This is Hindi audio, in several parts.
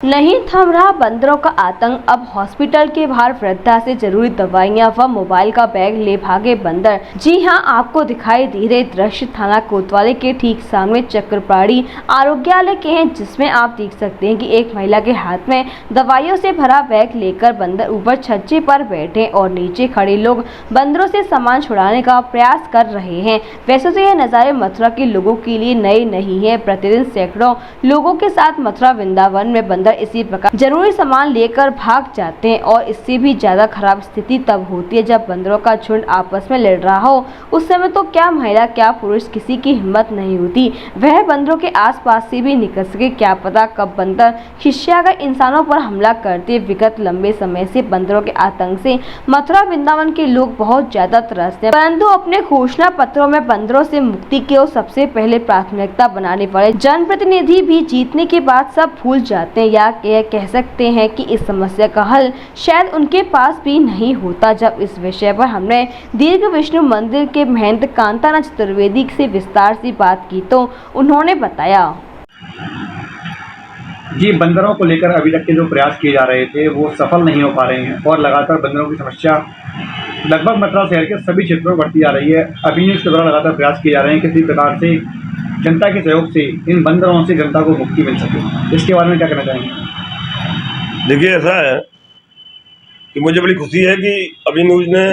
नहीं थम रहा बंदरों का आतंक। अब हॉस्पिटल के बाहर वृद्धा से जरूरी दवाइयां व मोबाइल का बैग ले भागे बंदर। जी हां, आपको दिखाई दे रहे दृश्य थाना कोतवाली के ठीक सामने चक्रपाणी आरोग्यालय के हैं, जिसमें आप देख सकते हैं कि एक महिला के हाथ में दवाइयों से भरा बैग लेकर बंदर ऊपर छज्जे पर बैठे और नीचे खड़े लोग बंदरों से सामान छुड़ाने का प्रयास कर रहे हैं। वैसे तो यह नज़ारे मथुरा के लोगों के लिए नए नहीं है। प्रतिदिन सैकड़ों लोगों के साथ मथुरा वृंदावन में बंदर इसी प्रकार जरूरी सामान लेकर भाग जाते हैं और इससे भी ज्यादा खराब स्थिति तब होती है जब बंदरों का झुंड आपस में लड़ रहा हो। उस समय तो क्या महिला क्या पुरुष किसी की हिम्मत नहीं होती वह बंदरों के आसपास से भी निकल सके। क्या पता कब बंदर खिसियाकर इंसानों पर हमला करते। विगत लंबे समय से बंदरों के आतंक से मथुरा वृंदावन के लोग बहुत ज्यादा त्रस्त हैं, परंतु अपने घोषणा पत्रों में बंदरों से मुक्ति को सबसे पहले प्राथमिकता बनाने वाले जनप्रतिनिधि भी जीतने के बाद सब भूल जाते हैं, या कह सकते हैं कि इस समस्या का हल शायद उनके पास भी नहीं होता। जब इस विषय पर हमने दीर्घ विष्णु मंदिर के महंत कांतानाथ चतुर्वेदी से विस्तार से बात की तो उन्होंने बताया। जी, बंदरों को लेकर अभी तक के जो प्रयास किए जा रहे थे वो सफल नहीं हो पा रहे हैं और लगातार बंदरों की समस्या लगभग मथुरा शहर के सभी क्षेत्रों में बढ़ती जा रही है। अभी इसके द्वारा लगातार प्रयास किए जा रहे हैं किसी प्रकार से जनता के सहयोग से इन बंदरों से जनता को मुक्ति मिल सके। इसके बारे में क्या कहना चाहेंगे? देखिए, ऐसा है कि मुझे बड़ी खुशी है कि अभी न्यूज़ ने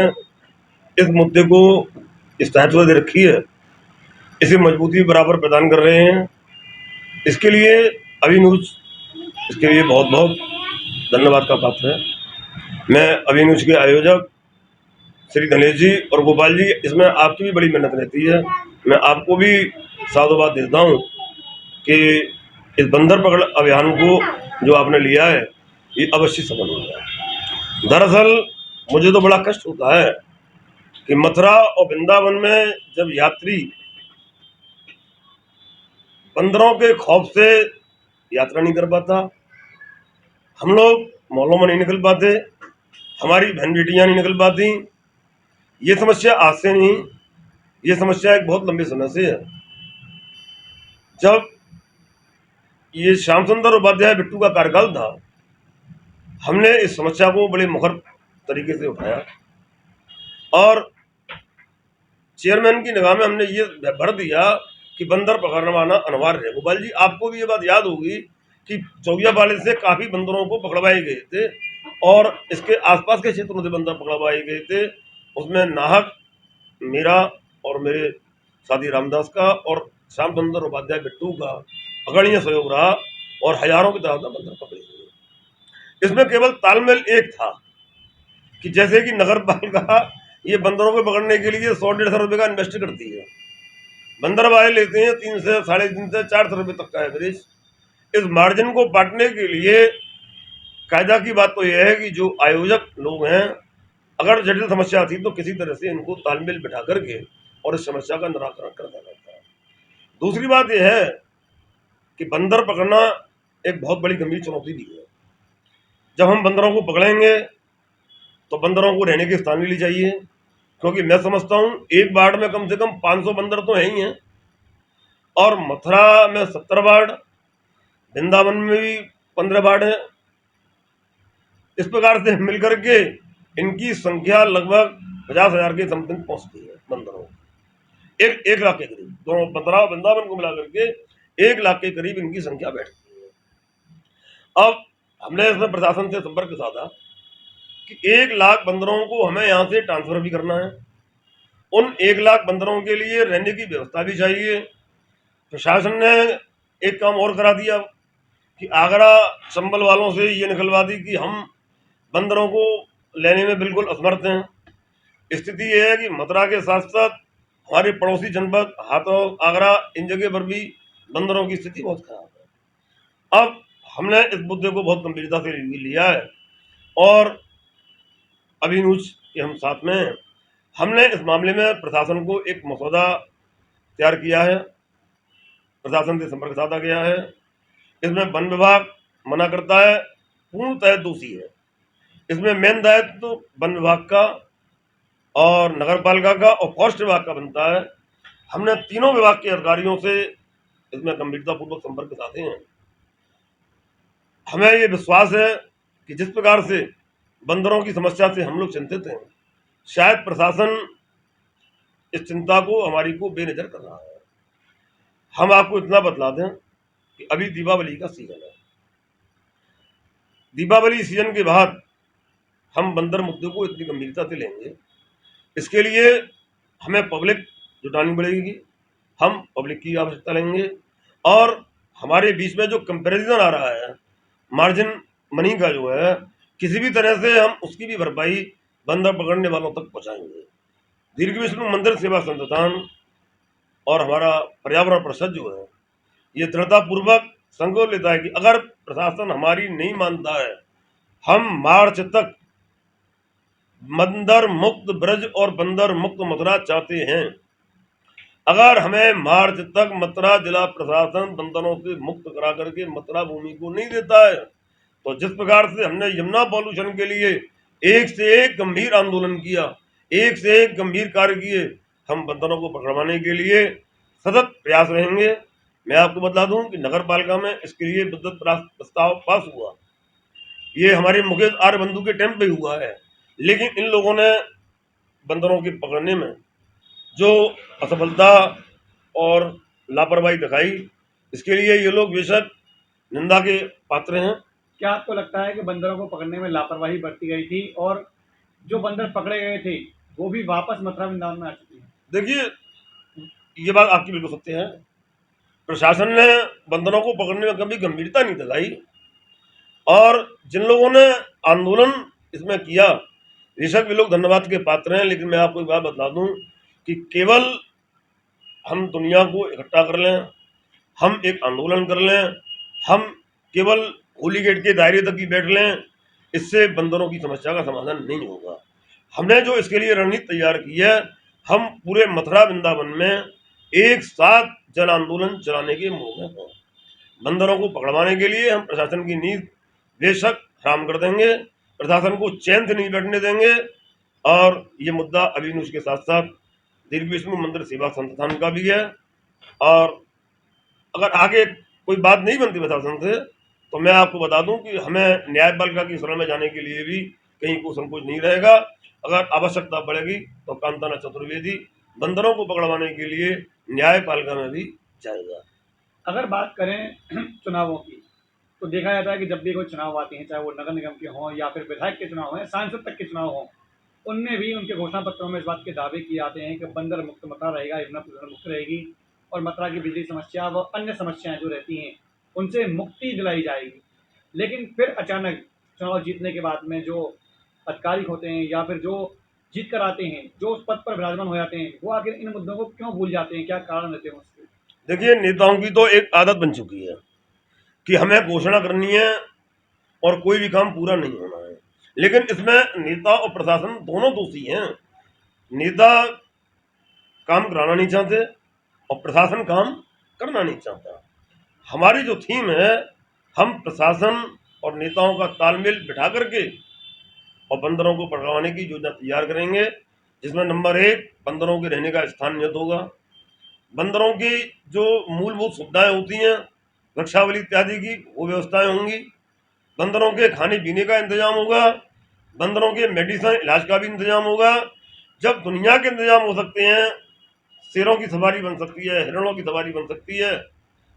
इस मुद्दे को स्थायित्व दे रखी है, इसे मजबूती बराबर प्रदान कर रहे हैं। इसके लिए अभी न्यूज़ इसके लिए बहुत बहुत धन्यवाद का पात्र है। मैं अभी न्यूज़ के आयोजक श्री गणेश जी और गोपाल जी, इसमें आपकी भी बड़ी मेहनत रहती है। मैं आपको भी साधुवाद देता हूँ कि इस बंदर पकड़ अभियान को जो आपने लिया है ये अवश्य सफल हो जाए। दरअसल मुझे तो बड़ा कष्ट होता है कि मथुरा और वृंदावन में जब यात्री बंदरों के खौफ से यात्रा नहीं कर पाता, हम लोग मॉलों में नहीं निकल पाते, हमारी बहन बेटियां नहीं निकल पाती। ये समस्या आज से नहीं, ये समस्या एक बहुत लंबे समय से है। जब ये श्याम सुंदर उपाध्याय बिट्टू का कार्यकाल था, हमने इस समस्या को बड़े मुखर तरीके से उठाया और चेयरमैन की निगाह में हमने ये भर दिया कि बंदर पकड़वाना अनिवार्य है। गोपाल जी, आपको भी ये बात याद होगी कि चौकियावाली से काफ़ी बंदरों को पकड़वाए गए थे और इसके आसपास के क्षेत्रों से बंदर पकड़वाए गए थे। उसमें नाहक मेरा और मेरे साथी रामदास का और श्याम सुंदर उपाध्याय बिट्टू का अग्रणीय सहयोग रहा और हजारों की तादाद में बंदर पकड़े गए। इसमें केवल तालमेल एक था कि जैसे कि नगर पालिका ये बंदरों को पकड़ने के लिए 100-150 रुपये का इन्वेस्ट करती है। बंदर वाले लेते हैं 3 से 3.5 से 400 रुपये तक का एवरेज। इस मार्जिन को बांटने के लिए कायदा की बात तो यह है कि जो आयोजक लोग हैं, अगर जटिल समस्या आती तो किसी तरह से इनको तालमेल बिठा करके और इस समस्या का निराकरण करना रहता है। दूसरी बात यह है कि बंदर पकड़ना एक बहुत बड़ी गंभीर चुनौती भी है। जब हम बंदरों को पकड़ेंगे तो बंदरों को रहने के स्थान मिली चाहिए, क्योंकि मैं समझता हूँ एक वार्ड में कम से कम 500 बंदर तो है ही हैं और मथुरा में 70 वार्ड, वृंदावन में भी 15 वार्ड हैं। इस प्रकार से मिलकर के इनकी संख्या लगभग 50,000 के समथिंग पहुँचती है बंदरों। एक लाख के करीब, दोनों मथुरा और वृंदावन को मिला करके 1 लाख के करीब इनकी संख्या बैठती है। अब हमने इसमें प्रशासन से संपर्क साधा कि 1 लाख बंदरों को हमें यहाँ से ट्रांसफर भी करना है। उन 1 लाख बंदरों के लिए रहने की व्यवस्था भी चाहिए। प्रशासन ने एक काम और करा दिया कि आगरा चंबल वालों से ये निकलवा दी कि हम बंदरों को लेने में बिल्कुल असमर्थ हैं। स्थिति ये है कि मथुरा के साथ साथ हमारे पड़ोसी जनपद हाथों, आगरा, इन जगह पर भी बंदरों की स्थिति बहुत खराब है। अब हमने इस मुद्दे को बहुत गंभीरता से लिया है और अभी न्यूज़ के हम साथ में हैं। हमने इस मामले में प्रशासन को एक मसौदा तैयार किया है, प्रशासन से संपर्क साधा गया है। इसमें वन विभाग मना करता है, पूर्णतः दोषी है। इसमें मेन दायित्व तो वन विभाग का और नगर पालिका का और फॉरेस्ट विभाग का बनता है। हमने तीनों विभाग के अधिकारियों से इसमें गंभीरतापूर्वक संपर्क साधे हैं हमें ये विश्वास है कि जिस प्रकार से बंदरों की समस्या से हम लोग चिंतित हैं, शायद प्रशासन इस चिंता को हमारी को बेनज़र कर रहा है। हम आपको इतना बतला दें कि अभी दीपावली का सीजन है। दीपावली सीजन के बाद हम बंदर मुद्दे को इतनी गंभीरता से लेंगे, इसके लिए हमें पब्लिक जुटानी पड़ेगी, हम पब्लिक की आवश्यकता लेंगे और हमारे बीच में जो कंपैरिजन आ रहा है मार्जिन मनी का जो है, किसी भी तरह से हम उसकी भी भरपाई बंदर पकड़ने वालों तक पहुंचाएंगे। दीर्घ विष्णु मंदिर सेवा संस्थान और हमारा पर्यावरण परिषद जो है, ये दृढ़तापूर्वक संकल्प लेता है कि अगर प्रशासन हमारी नहीं मानता है, हम मार्च तक बंदर मुक्त ब्रज और बंदर मुक्त मथुरा चाहते हैं। अगर हमें मार्च तक मथुरा जिला प्रशासन बंदरों से मुक्त करा करके मथुरा भूमि को नहीं देता है, तो जिस प्रकार से हमने यमुना पॉल्यूशन के लिए एक से एक गंभीर आंदोलन किया, एक से एक गंभीर कार्य किए, हम बंदरों को पकड़वाने के लिए सतत प्रयास रहेंगे। मैं आपको बता दूं कि नगर पालिका में इसके लिए विद्युत प्रस्ताव पास हुआ, ये हमारे मुकेश आर्य बंधु के टाइम पे हुआ है, लेकिन इन लोगों ने बंदरों के पकड़ने में जो असफलता और लापरवाही दिखाई, इसके लिए ये लोग बेशक निंदा के पात्र हैं। क्या आपको लगता है कि बंदरों को पकड़ने में लापरवाही बरती गई थी और जो बंदर पकड़े गए थे वो भी वापस मथुरा वृंदावन में आ चुके हैं? देखिए, ये बात आपकी बिल्कुल सत्य है। प्रशासन ने बंदरों को पकड़ने में कभी गंभीरता नहीं दिखाई और जिन लोगों ने आंदोलन इसमें किया, बेशक वे लोग धन्यवाद के पात्र हैं, लेकिन मैं आपको एक बात बता दूं कि केवल हम दुनिया को इकट्ठा कर लें, हम एक आंदोलन कर लें, हम केवल होली गेट के दायरे तक ही बैठ लें, इससे बंदरों की समस्या का समाधान नहीं होगा। हमने जो इसके लिए रणनीति तैयार की है, हम पूरे मथुरा वृंदावन में एक साथ जन आंदोलन चलाने के मुंह में हैं। बंदरों को पकड़वाने के लिए हम प्रशासन की नींद बेशक हराम कर देंगे, प्रशासन को चैन से नहीं बैठने देंगे और ये मुद्दा अभिनुष के साथ साथ दीर्घ विष्णु मंदिर सेवा संस्थान का भी है। और अगर आगे कोई बात नहीं बनती प्रशासन से, तो मैं आपको बता दूं कि हमें न्यायपालिका की शरण में जाने के लिए भी कहीं को संकोच नहीं रहेगा। अगर आवश्यकता पड़ेगी तो कांताना चतुर्वेदी बंदरों को पकड़वाने के लिए न्यायपालिका में भी जाएगा। अगर बात करें चुनावों की, तो देखा जाता है कि जब भी कोई चुनाव आते हैं, चाहे वो नगर निगम के हों या फिर विधायक के चुनाव हों, सांसद तक के चुनाव हों, उनमें भी उनके घोषणा पत्रों में इस बात के दावे किए जाते हैं कि बंदर मुक्त मथुरा रहेगा, यमुना प्रदूषण मुक्त रहेगी और मथुरा की बिजली समस्या व अन्य समस्याएं जो रहती हैं उनसे मुक्ति दिलाई जाएगी। लेकिन फिर अचानक चुनाव जीतने के बाद में जो अधिकारी होते हैं या फिर जो जीत कर आते हैं, जो उस पद पर विराजमान हो जाते हैं, वो आखिर इन मुद्दों को क्यों भूल जाते हैं? क्या कारण रहते हैं उसके? देखिए, नेताओं की तो एक आदत बन चुकी है कि हमें घोषणा करनी है और कोई भी काम पूरा नहीं होना है, लेकिन इसमें नेता और प्रशासन दोनों दोषी हैं। नेता काम कराना नहीं चाहते और प्रशासन काम करना नहीं चाहता। हमारी जो थीम है, हम प्रशासन और नेताओं का तालमेल बिठा करके और बंदरों को पकड़वाने की योजना तैयार करेंगे, जिसमें नंबर 1 बंदरों के रहने का स्थान नियत होगा। बंदरों की जो मूलभूत सुविधाएं होती हैं, रक्षावली इत्यादि की, वो व्यवस्थाएं होंगी। बंदरों के खाने पीने का इंतजाम होगा, बंदरों के मेडिसिन इलाज का भी इंतजाम होगा। जब दुनिया के इंतजाम हो सकते हैं, शेरों की सवारी बन सकती है, हिरणों की सवारी बन सकती है,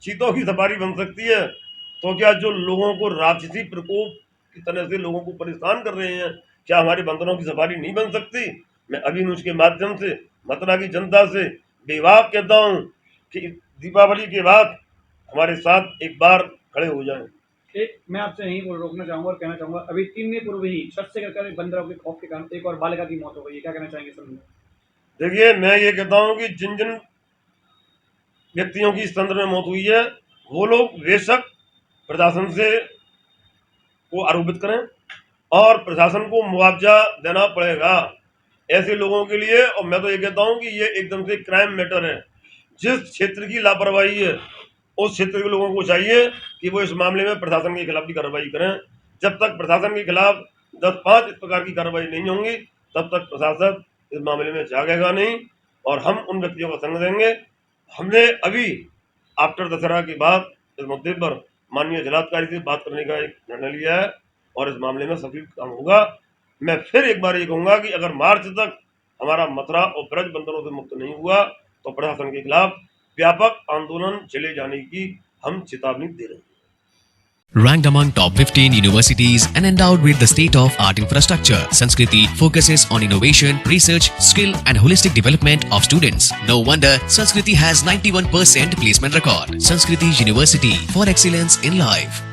चीतों की सवारी बन सकती है, तो क्या जो लोगों को राक्षसी प्रकोप की तरह से लोगों को परेशान कर रहे हैं, क्या हमारे बंदरों की सवारी नहीं बन सकती? मैं अभिनुष के माध्यम से मथुरा की जनता से बेबाक कहता हूँ कि दीपावली के बाद हमारे साथ एक बार खड़े हो जाएं। मैं आपसे यहीं को रोकना चाहूंगा और कहना चाहूंगा, अभी 3 दिन पूर्व ही छत से गिरकर बंदरों के खौफ के कारण एक और बालिका की मौत हो गई है। क्या कहना चाहेंगे सर? देखिए, मैं ये कहता हूँ कि जिन जिन व्यक्तियों की इस तंत्र में मौत हुई है, वो लोग बेशक प्रशासन से को आरोपित करें और प्रशासन को मुआवजा देना पड़ेगा ऐसे लोगों के लिए। और मैं तो ये कहता हूँ कि ये एकदम से क्राइम मैटर है। जिस क्षेत्र की लापरवाही है, उस क्षेत्र के लोगों को चाहिए कि वो इस मामले में प्रशासन के खिलाफ भी कार्रवाई करें। जब तक प्रशासन के खिलाफ 10-5 इस प्रकार की कार्रवाई नहीं होंगी, तब तक प्रशासन इस मामले में जागेगा नहीं और हम उन व्यक्तियों का संग देंगे। हमने अभी आफ्टर दशहरा के बाद इस मुद्दे पर माननीय जिलाधिकारी से बात करने का एक निर्णय लिया है और इस मामले में सभी काम होगा। मैं फिर एक बार ये कहूँगा कि अगर मार्च तक हमारा मथुरा और ब्रज बंदरों से मुक्त नहीं हुआ तो प्रशासन के खिलाफ व्यापक आंदोलन चले जाने की हम चेतावनी दे रहे हैं। Ranked among top 15 universities and endowed with the state-of-art infrastructure, Sanskriti focuses on innovation, research, skill and holistic development of students. No wonder Sanskriti has 91% placement record. Sanskriti University for excellence in life.